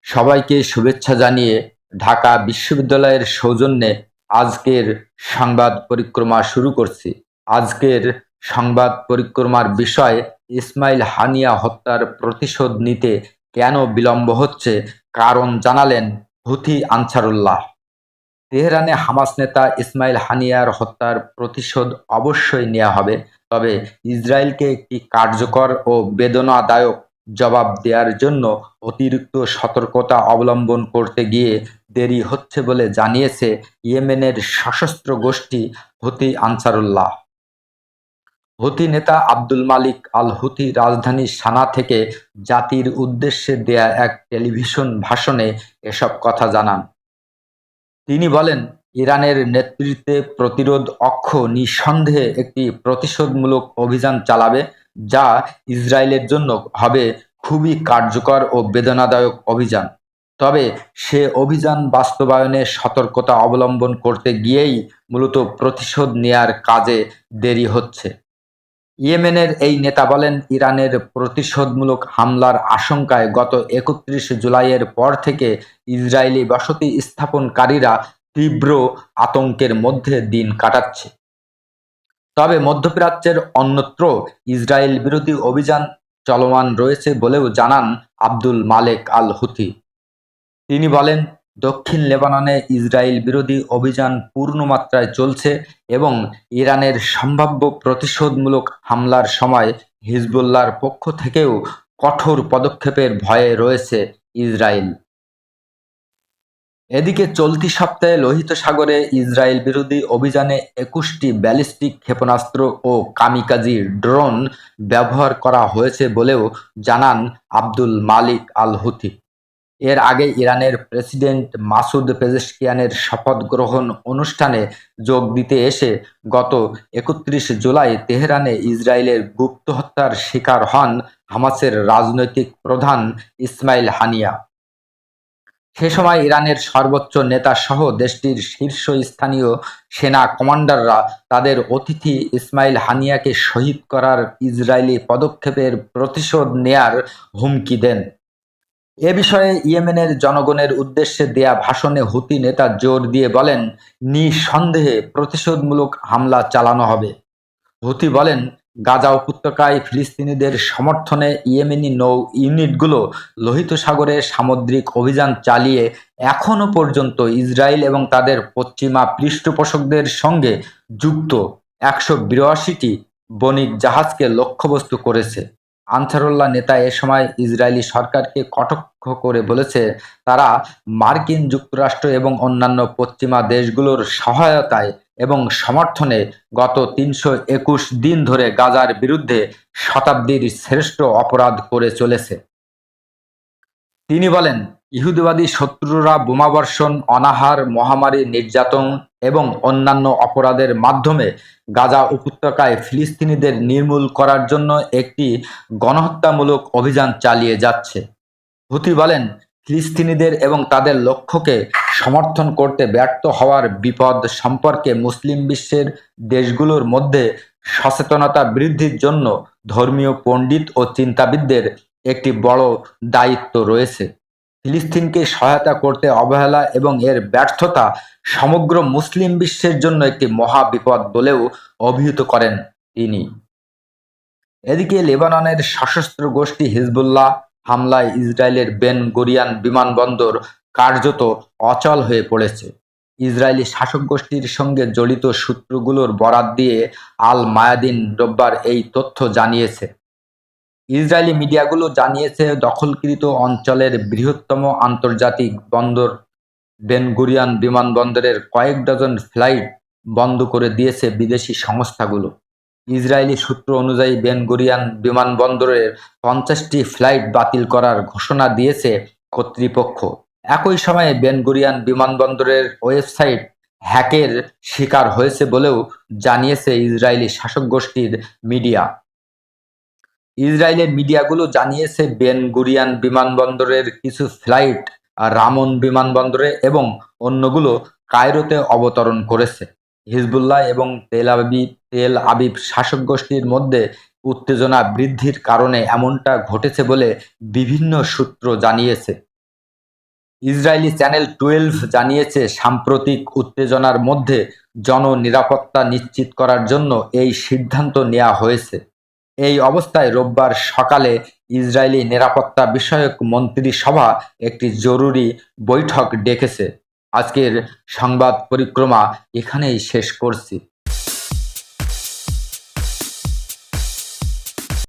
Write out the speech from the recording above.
সবাইকে শুভেচ্ছা জানিয়ে ঢাকা বিশ্ববিদ্যালয়ের সৌজন্যে আজকের সংবাদ পরিক্রমা শুরু করছি। আজকের সংবাদ পরিক্রমার বিষয় ইসমাইল হানিয়া হত্যার প্রতিশোধ নিতে কেন বিলম্ব হচ্ছে, কারণ জানালেন হুথি আনসারুল্লাহ। তেহরানে হামাস নেতা ইসমাইল হানিয়ার হত্যার প্রতিশোধ অবশ্যই নেওয়া হবে, তবে ইসরায়েলকে একটি কার্যকর ও বেদনাদায়ক জবাব দেওয়ার জন্য অতিরিক্ত সতর্কতা অবলম্বন করতে গিয়ে দেরি হচ্ছে বলে জানিয়েছে ইয়েমেনের সশস্ত্র গোষ্ঠী হুথি আনসারুল্লাহ। হুথি নেতা আব্দুল মালিক আল হুথি রাজধানী সানা থেকে জাতির উদ্দেশ্যে দেয়া এক টেলিভিশন ভাষণে এসব কথা জানান। তিনি বলেন, ইরানের নেতৃত্বে প্রতিরোধ অক্ষ নিঃসন্দেহে একটি প্রতিশোধমূলক অভিযান চালাবে, যা ইসরায়েলের জন্য হবে খুবই কার্যকর ও বেদনাদায়ক অভিযান। তবে সে অভিযান বাস্তবায়নে সতর্কতা অবলম্বন করতে গিয়েই মূলত প্রতিশোধ নেয়ার কাজে দেরি হচ্ছে। ইয়েমেনের এই নেতা বলেন, ইরানের প্রতিশোধমূলক হামলার আশঙ্কায় গত ৩১ জুলাইয়ের পর থেকে ইসরায়েলি বসতি স্থাপনকারীরা তীব্র আতঙ্কের মধ্যে দিন কাটাচ্ছে। তবে মধ্যপ্রাচ্যের অন্যত্র ইসরায়েল বিরোধী অভিযান চলমান রয়েছে বলেও জানান আব্দুল মালেক আল হুথি। তিনি বলেন, দক্ষিণ লেবাননে ইসরায়েল বিরোধী অভিযান পূর্ণমাত্রায় চলছে এবং ইরানের সম্ভাব্য প্রতিশোধমূলক হামলার সময় হিজবুল্লাহর পক্ষ থেকেও কঠোর পদক্ষেপের ভয়ে রয়েছে ইসরায়েল। এদিকে চলতি সপ্তাহে লোহিত সাগরে ইসরায়েল বিরোধী অভিযানে ২১টি ব্যালিস্টিক ক্ষেপণাস্ত্র ও কামিকাজি ড্রোন ব্যবহার করা হয়েছে বলেও জানান আব্দুল মালিক আল হুথি। এর আগে ইরানের প্রেসিডেন্ট মাসুদ পেজেশকিয়ানের শপথ গ্রহণ অনুষ্ঠানে যোগ দিতে এসে গত ৩১ জুলাই তেহরানে ইসরায়েলের গুপ্ত হত্যার শিকার হন হামাসের রাজনৈতিক প্রধান ইসমাইল হানিয়া। সে সময় ইরানের সর্বোচ্চ নেতা সহ দেশটির শীর্ষস্থানীয় সেনা কমান্ডাররা তাদের অতিথি ইসমাইল হানিয়াকে শহীদ করার ইসরায়েলি পদক্ষেপের প্রতিশোধ নেয়ার হুমকি দেন। এ বিষয়ে ইয়েমেনের জনগণের উদ্দেশ্যে দেয়া ভাষণে হুথি নেতা জোর দিয়ে বলেন, নিঃসন্দেহে প্রতিশোধমূলক হামলা চালানো হবে। হুথি বলেন, গাজা উপত্যকায় ফিলিস্তিনিদের সমর্থনে ইয়েমেনি নৌ ইউনিটগুলো লোহিত সাগরে সামুদ্রিক অভিযান চালিয়ে এখনও পর্যন্ত ইসরায়েল এবং তাদের পশ্চিমা পৃষ্ঠপোষকদের সঙ্গে যুক্ত ১৮২টি বণিক জাহাজকে লক্ষ্যবস্তু করেছে। আনসারুল্লাহ নেতা এ সময় ইসরায়েলি সরকারকে কটাক্ষ করে বলেছে, তারা মার্কিন যুক্তরাষ্ট্র এবং অন্যান্য পশ্চিমা দেশগুলোর সহায়তায় এবং সমর্থনে গত ৩২১ দিন ধরে গাজার বিরুদ্ধে শতাব্দীর শ্রেষ্ঠ অপরাধ করে চলেছে। তিনি বলেন, ইহুদিবাদী শত্রুরা বোমাবর্ষণ, অনাহার, মহামারী, নির্যাতন এবং অন্যান্য অপরাধের মাধ্যমে গাজা উপত্যকায় ফিলিস্তিনিদের নির্মূল করার জন্য একটি গণহত্যামূলক অভিযান চালিয়ে যাচ্ছে। হুথি বলেন, ফিলিস্তিনিদের এবং তাদের লক্ষ্যকে সমর্থন করতে ব্যর্থ হওয়ার বিপদ সম্পর্কে মুসলিম বিশ্বের দেশগুলোর মধ্যে সচেতনতা বৃদ্ধির জন্য ধর্মীয় পণ্ডিত ও চিন্তাবিদদের একটি বড় দায়িত্ব রয়েছে। ফিলিস্তিনকে সহায়তা করতে অবহেলা এবং এর ব্যর্থতা সমগ্র মুসলিম বিশ্বের জন্য একটি মহা বিপদ বলেও অভিহিত করেন তিনি। এদিকে লেবাননের সশস্ত্র গোষ্ঠী হিজবুল্লাহ হামলায় ইসরায়েলের বেন গুরিয়ান বিমানবন্দর কার্যত অচল হয়ে পড়েছে। ইসরায়েলি শাসক গোষ্ঠীর সঙ্গে জড়িত সূত্রগুলোর বরাত দিয়ে আল মায়াদিন রোববার এই তথ্য জানিয়েছে। ইসরায়েলি মিডিয়াগুলো জানিয়েছে, দখলকৃত অঞ্চলের বৃহত্তম আন্তর্জাতিক বন্দর বেন গুরিয়ান বিমানবন্দরের কয়েক ডজন ফ্লাইট বন্ধ করে দিয়েছে বিদেশি সংস্থাগুলো। ইসরায়েলি সূত্র অনুযায়ী বেন গুরিয়ান বিমানবন্দরের ৫০টি ফ্লাইট বাতিল করার ঘোষণা দিয়েছে কর্তৃপক্ষ। একই সময়ে বেন গুরিয়ান বিমানবন্দরের ওয়েবসাইট হ্যাকের শিকার হয়েছে বলেও জানিয়েছে ইসরায়েলি শাসক গোষ্ঠীর মিডিয়া। ইসরায়েলের মিডিয়াগুলো জানিয়েছে, বেন গুরিয়ান বিমানবন্দরের কিছু ফ্লাইট রামন বিমানবন্দরে এবং অন্যগুলো কায়রোতে অবতরণ করেছে। হিজবুল্লাহ এবং তেল আবিব শাসক গোষ্ঠীর মধ্যে উত্তেজনা বৃদ্ধির কারণে এমনটা ঘটেছে বলে বিভিন্ন সূত্র জানিয়েছে। ইসরায়েলি চ্যানেল 12 জানিয়েছে, সাম্প্রতিক উত্তেজনার মধ্যে জননিরাপত্তা নিশ্চিত করার জন্য এই সিদ্ধান্ত নেওয়া হয়েছে। এই অবস্থায় রোববার সকালে ইসরায়েলি নিরাপত্তা বিষয়ক মন্ত্রিসভা একটি জরুরি বৈঠক ডেকেছে। আজকের সংবাদ পরিক্রমা এখানেই শেষ করছি।